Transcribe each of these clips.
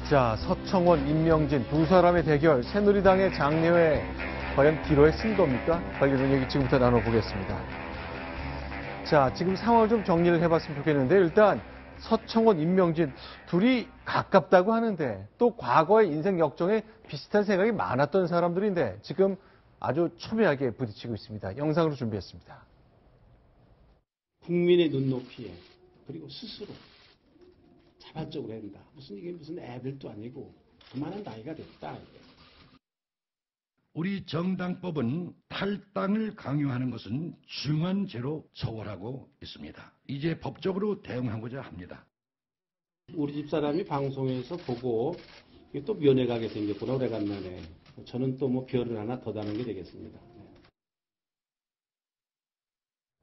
자, 서청원, 임명진 두 사람의 대결, 새누리당의 장례회 과연 기로에 쓴 겁니까? 관련 얘기 지금부터 나눠보겠습니다. 자, 지금 상황을 좀 정리를 해봤으면 좋겠는데 일단 서청원, 임명진 둘이 가깝다고 하는데 또 과거의 인생 역정에 비슷한 생각이 많았던 사람들인데 지금 아주 첨예하게 부딪히고 있습니다. 영상으로 준비했습니다. 국민의 눈높이에 그리고 스스로 자발적으로 한다. 이게 무슨 애들도 아니고 그만한 나이가 됐다. 우리 정당법은 탈당을 강요하는 것은 중한 죄로 처벌하고 있습니다. 이제 법적으로 대응하고자 합니다. 우리 집사람이 방송에서 보고 이게 또 면회 가게 생겼구나 오래간만에. 저는 또 뭐 별을 하나 더 다는 게 되겠습니다.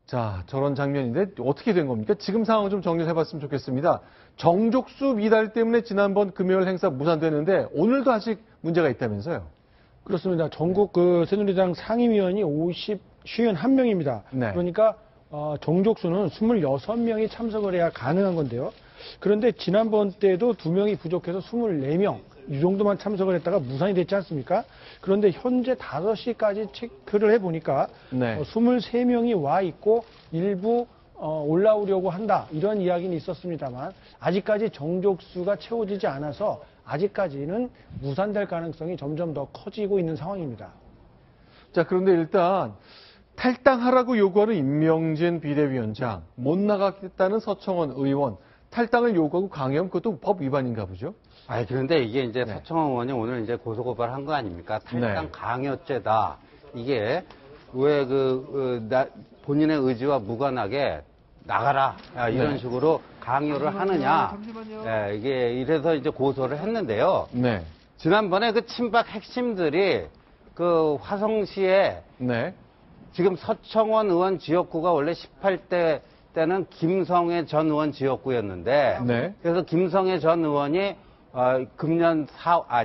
자, 저런 장면인데 어떻게 된 겁니까? 지금 상황 좀 정리를 해봤으면 좋겠습니다. 정족수 미달 때문에 지난번 금요일 행사 무산되는데 오늘도 아직 문제가 있다면서요? 그렇습니다. 전국 새누리당 상임위원이 51명입니다. 네. 그러니까 정족수는 26명이 참석을 해야 가능한 건데요. 그런데 지난번 때도 2명이 부족해서 24명 이 정도만 참석을 했다가 무산이 됐지 않습니까? 그런데 현재 5시까지 체크를 해보니까 네. 23명이 와 있고 일부 올라오려고 한다 이런 이야기는 있었습니다만 아직까지 정족수가 채워지지 않아서 아직까지는 무산될 가능성이 점점 더 커지고 있는 상황입니다. 자, 그런데 일단 탈당하라고 요구하는 임명진 비대위원장, 못 나가겠다는 서청원 의원, 탈당을 요구하고 강요하면 그것도 법 위반인가 보죠? 그런데 이게 이제 네. 서청원 의원이 오늘 이제 고소고발한 거 아닙니까? 탈당 네. 강요죄다. 이게 왜 본인의 의지와 무관하게 나가라 이런 네. 식으로 강요를 하느냐. 이게 이래서 이제 고소를 했는데요. 네. 지난번에 그 친박 핵심들이 그 화성시에 네. 지금 서청원 의원 지역구가 원래 18대 때는 김성애 전 의원 지역구였는데 네. 그래서 김성애 전 의원이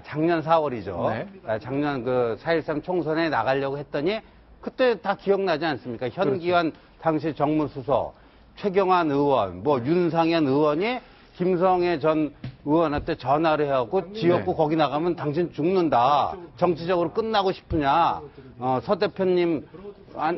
작년 4월이죠. 네. 작년 그 4.13 총선에 나가려고 했더니 그때 다 기억나지 않습니까? 현기환 당시 정무수석, 최경환 의원, 윤상현 의원이 김성애 전 의원한테 전화를 해갖고 지역구 네. 거기 나가면 당신 죽는다. 정치적으로 끝나고 싶으냐. 서 대표님,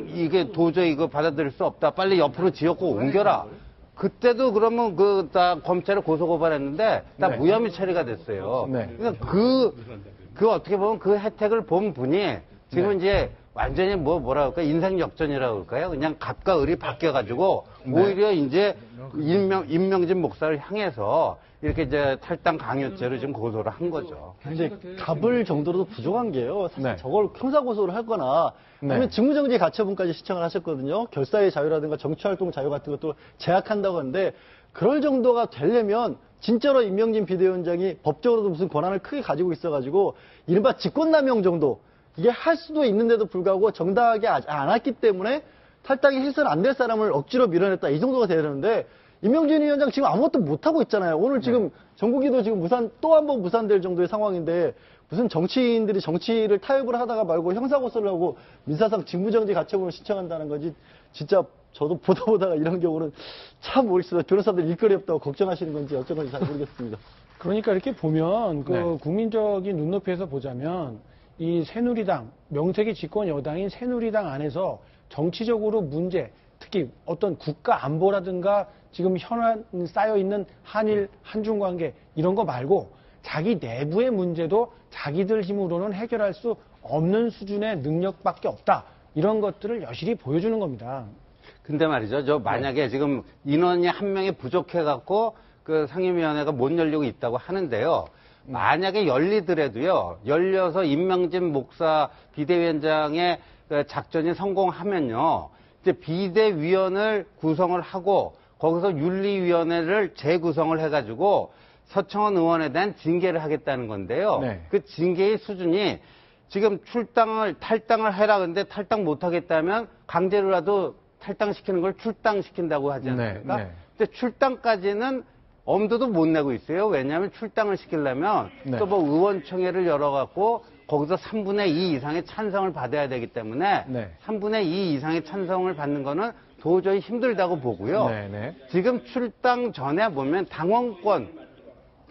이게 도저히 이거 받아들일 수 없다. 빨리 옆으로 지역구 옮겨라. 그때도 그러면 다 검찰에 고소고발했는데 다 네. 무혐의 처리가 됐어요. 네. 그러니까 그 어떻게 보면 그 혜택을 본 분이 지금 네. 이제 완전히 뭐라 그럴까 인생 역전이라고 그럴까요? 그냥 갑과 을이 바뀌어가지고 네. 오히려 이제 임명진 목사를 향해서 이렇게 이제 탈당 강요죄로 지금 고소를 한 거죠. 근데 갑을 정도로도 부족한 게요. 사실 네. 저걸 형사고소를 하거나 아니면 네. 직무정지 가처분까지 신청을 하셨거든요. 결사의 자유라든가 정치활동 자유 같은 것도 제약한다고 하는데 그럴 정도가 되려면 진짜로 임명진 비대위원장이 법적으로도 무슨 권한을 크게 가지고 있어가지고 이른바 직권남용 정도 이게 할 수도 있는데도 불구하고 정당하게 안 왔기 때문에 탈당이 해서는 안 될 사람을 억지로 밀어냈다 이 정도가 돼야 되는데 임명진 위원장 지금 아무것도 못하고 있잖아요. 오늘 지금 전국이도 지금 또 한 번 무산될 정도의 상황인데 무슨 정치인들이 정치를 타협을 하다가 말고 형사고소를 하고 민사상 직무정지 가처분을 신청한다는 거지. 진짜 저도 보다가 이런 경우는 참 모르겠어요. 변호사들 일거리 없다고 걱정하시는 건지 어쩐 건지 잘 모르겠습니다. 그러니까 이렇게 보면 네. 국민적인 눈높이에서 보자면 이 새누리당, 명색이 집권 여당인 새누리당 안에서 정치적으로 문제, 특히 어떤 국가 안보라든가 지금 현안 쌓여있는 한일, 한중 관계 이런 거 말고 자기 내부의 문제도 자기들 힘으로는 해결할 수 없는 수준의 능력밖에 없다. 이런 것들을 여실히 보여주는 겁니다. 근데 말이죠. 만약에 지금 인원이 한 명이 부족해갖고 그 상임위원회가 못 열리고 있다고 하는데요. 만약에 열리더라도요. 열려서 임명진 목사 비대위원장의 그 작전이 성공하면요. 이제 비대위원을 구성을 하고 거기서 윤리위원회를 재구성을 해가지고 서청원 의원에 대한 징계를 하겠다는 건데요. 네. 그 징계의 수준이 지금 탈당을 해라. 근데 탈당 못 하겠다면 강제로라도 탈당시키는 걸 출당시킨다고 하지 않습니까? 네, 네. 근데 출당까지는 엄두도 못 내고 있어요. 왜냐하면 출당을 시키려면 네. 또 의원총회를 열어갖고 거기서 3분의 2 이상의 찬성을 받아야 되기 때문에 네. 3분의 2 이상의 찬성을 받는 거는 도저히 힘들다고 보고요. 네, 네. 지금 출당 전에 보면 당원권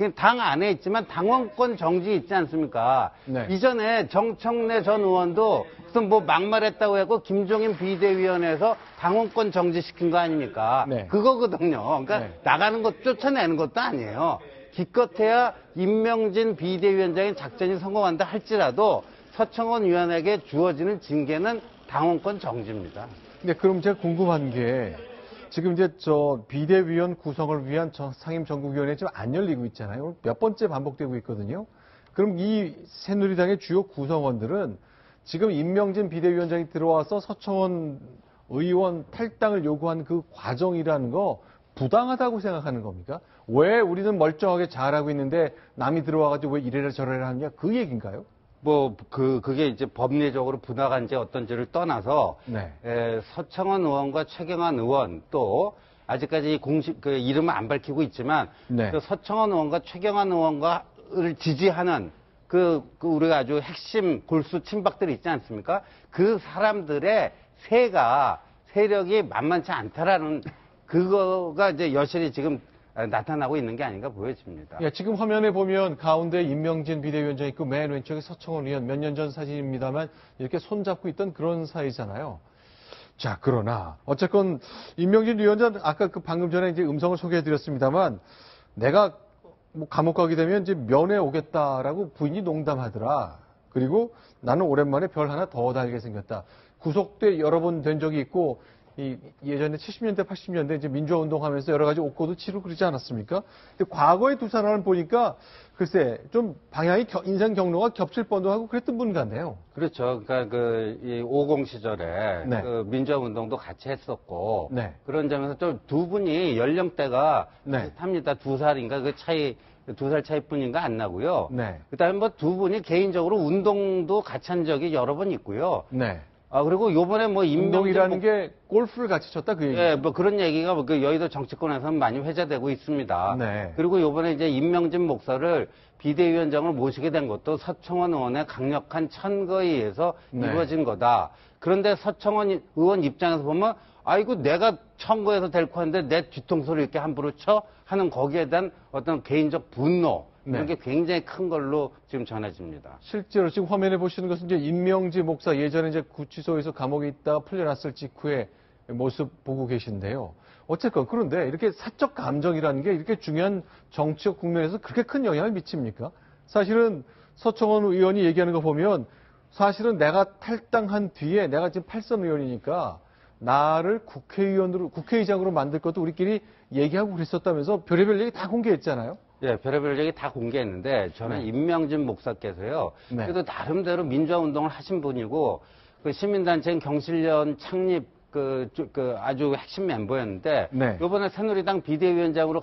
그냥 당 안에 있지만 당원권 정지 있지 않습니까? 네. 이전에 정청래 전 의원도 무슨 뭐 막말했다고 해고 김종인 비대위원회에서 당원권 정지시킨 거 아닙니까? 네. 그거거든요. 그러니까 네. 나가는 것 쫓아내는 것도 아니에요. 기껏해야 임명진 비대위원장의 작전이 성공한다 할지라도 서청원 위원에게 주어지는 징계는 당원권 정지입니다. 네, 그럼 제가 궁금한 게 지금 이제 저 비대위원 구성을 위한 상임 전국위원회 지금 안 열리고 있잖아요. 몇 번째 반복되고 있거든요. 그럼 이 새누리당의 주요 구성원들은 지금 임명진 비대위원장이 들어와서 서청원 의원 탈당을 요구한 그 과정이라는 거 부당하다고 생각하는 겁니까? 왜 우리는 멀쩡하게 잘하고 있는데 남이 들어와가지고 왜 이래라 저래라 하느냐 그 얘기인가요? 그게 이제 법리적으로 부당한지 어떤지를 떠나서, 네. 서청원 의원과 최경환 의원 또, 아직까지 공식, 이름은 안 밝히고 있지만, 네. 그 서청원 의원과 최경환 의원과를 지지하는 우리가 아주 핵심 골수 친박들이 있지 않습니까? 그 사람들의 세력이 만만치 않다라는 그거가 이제 여실히 지금 나타나고 있는 게 아닌가 보여집니다. 예, 지금 화면에 보면 가운데 임명진 비대위원장이 있고 맨 왼쪽에 서청원 의원 몇 년 전 사진입니다만 이렇게 손잡고 있던 그런 사이잖아요. 자, 그러나 어쨌건 임명진 위원장 아까 방금 전에 이제 음성을 소개해드렸습니다만 내가 뭐 감옥 가게 되면 이제 면회 오겠다라고 부인이 농담하더라. 그리고 나는 오랜만에 별 하나 더 달게 생겼다. 구속돼 여러 번 된 적이 있고 예전에 70년대, 80년대 이제 민주화 운동하면서 여러 가지 옥고도 치르고 그러지 않았습니까? 근데 과거의 두 사람을 보니까 글쎄 좀 방향이 인생 경로가 겹칠 뻔도 하고 그랬던 분 같네요. 그렇죠. 그러니까 이 50 시절에 네. 민주화 운동도 같이 했었고 네. 그런 점에서 좀 두 분이 연령대가 네. 비슷합니다. 2살인가 그 차이 2살 차이뿐인가 안 나고요. 네. 그다음에 뭐 두 분이 개인적으로 운동도 같이 한 적이 여러 번 있고요. 네. 그리고 요번에 뭐 운동이라는 게 골프를 같이 쳤다 그 얘기. 예, 뭐 그런 얘기가 그 여의도 정치권에서는 많이 회자되고 있습니다. 네. 그리고 요번에 이제 임명진 목사를 비대위원장을 모시게 된 것도 서청원 의원의 강력한 천거에 의해서 네. 이루어진 거다. 그런데 서청원 의원 입장에서 보면 아이고 내가 청구해서 데리고 왔는데 내 뒤통수를 이렇게 함부로 쳐 하는 거기에 대한 어떤 개인적 분노 이런 네. 게 굉장히 큰 걸로 지금 전해집니다. 실제로 지금 화면에 보시는 것은 이제 임명지 목사 예전에 이제 구치소에서 감옥에 있다가 풀려났을 직후의 모습 보고 계신데요. 어쨌건 그런데 이렇게 사적 감정이라는 게 이렇게 중요한 정치적 국면에서 그렇게 큰 영향을 미칩니까? 사실은 서청원 의원이 얘기하는 거 보면 사실은 내가 탈당한 뒤에 내가 지금 8선 의원이니까 나를 국회의장으로 만들 것도 우리끼리 얘기하고 그랬었다면서 별의별 얘기 다 공개했잖아요. 예, 별의별 얘기 다 공개했는데 저는 네. 임명진 목사께서요. 네. 그래도 나름대로 민주화 운동을 하신 분이고 그 시민단체인 경실련 창립 아주 핵심 멤버였는데 네. 이번에 새누리당 비대위원장으로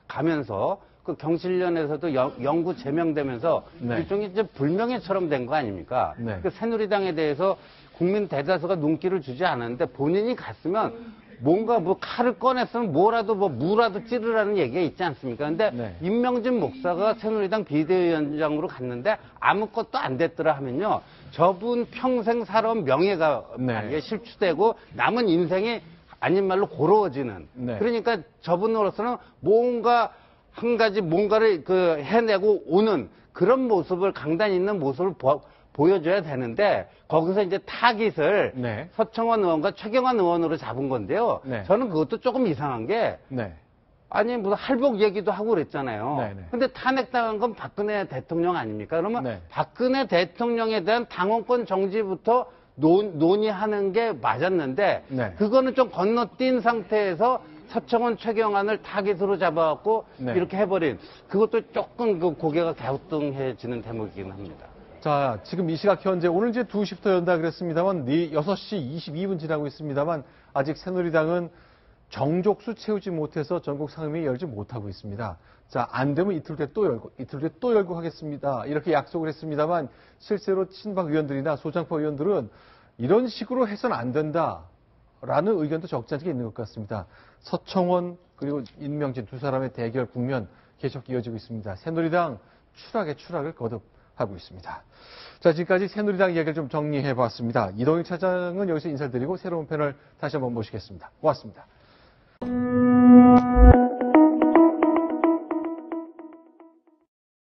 가면서 그 경실련에서도 영구 제명되면서 네. 일종의 이제 불명예처럼 된 거 아닙니까? 네. 그 새누리당에 대해서 국민 대다수가 눈길을 주지 않았는데 본인이 갔으면 뭔가 뭐 칼을 꺼냈으면 뭐라도 뭐 무라도 찌르라는 얘기가 있지 않습니까? 근데 네. 임명진 목사가 새누리당 비대위원장으로 갔는데 아무것도 안 됐더라 하면요. 저분 평생 살아온 명예가 네. 만약에 실추되고 남은 인생이 아닌 말로 고로워지는. 네. 그러니까 저분으로서는 뭔가 한 가지 뭔가를 해내고 오는 그런 모습을 강단 있는 모습을 보여줘야 되는데 거기서 이제 타깃을 네. 서청원 의원과 최경환 의원으로 잡은 건데요. 네. 저는 그것도 조금 이상한 게 네. 아니 무슨 할복 얘기도 하고 그랬잖아요. 네네. 근데 탄핵당한 건 박근혜 대통령 아닙니까? 그러면 네. 박근혜 대통령에 대한 당원권 정지부터 논의하는 게 맞았는데 네. 그거는 좀 건너뛴 상태에서 서청원 최경환을 타깃으로 잡아갖고 네. 이렇게 해버린 그것도 조금 고개가 갸우뚱해지는 대목이긴 합니다. 자, 지금 이 시각 현재 오늘 이제 2시부터 연다 그랬습니다만 6시 22분 지나고 있습니다만 아직 새누리당은 정족수 채우지 못해서 전국 상임위 열지 못하고 있습니다. 자, 안 되면 이틀 뒤에 또 열고 하겠습니다. 이렇게 약속을 했습니다만 실제로 친박 의원들이나 소장파 의원들은 이런 식으로 해서는 안 된다라는 의견도 적지 않게 있는 것 같습니다. 서청원 그리고 임명진 두 사람의 대결 국면 계속 이어지고 있습니다. 새누리당 추락에 추락을 거듭하고 있습니다. 자, 지금까지 새누리당 이야기를 좀 정리해봤습니다. 이동일 차장은 여기서 인사드리고 새로운 패널 다시 한번 모시겠습니다. 고맙습니다.